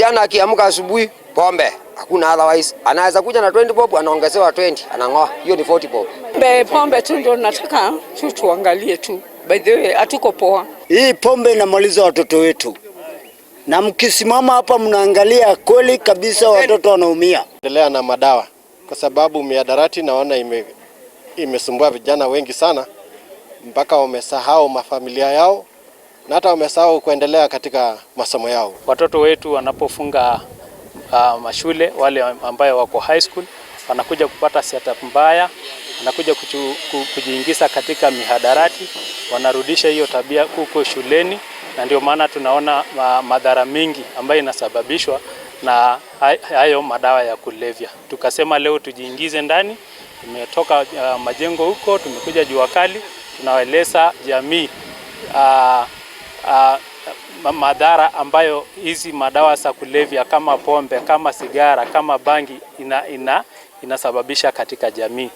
Kijana akiamka asubuhi pombe, hakuna otherwise. Anaweza kuja na 20 bob anaongezewa 20, anangoa. Hiyo ni 40 bob. Pombe tu ndio nataka tuangalie tu. By the way, hatuko poa. Hii pombe inamaliza watoto wetu. Na mkisimama hapa mnaangalia kweli kabisa watoto wanaumia. Endelea na madawa kwa sababu mihadarati naona imesumbua vijana wengi sana mpaka wamesahau mafamilia yao na hata wamesahau kuendelea katika masomo yao. Watoto wetu wanapofunga mashule, wale ambao wako high school wanakuja kupata setup mbaya, wanakuja kujiingiza katika mihadarati, wanarudisha hiyo tabia huko shuleni, na ndio maana tunaona madhara mingi ambayo inasababishwa na hayo madawa ya kulevya. Tukasema leo tujiingize ndani, tumetoka majengo huko, tumekuja jua kali, tunawaeleza jamii madhara ambayo hizi madawa za kulevya kama pombe, kama sigara, kama bangi inasababisha katika jamii.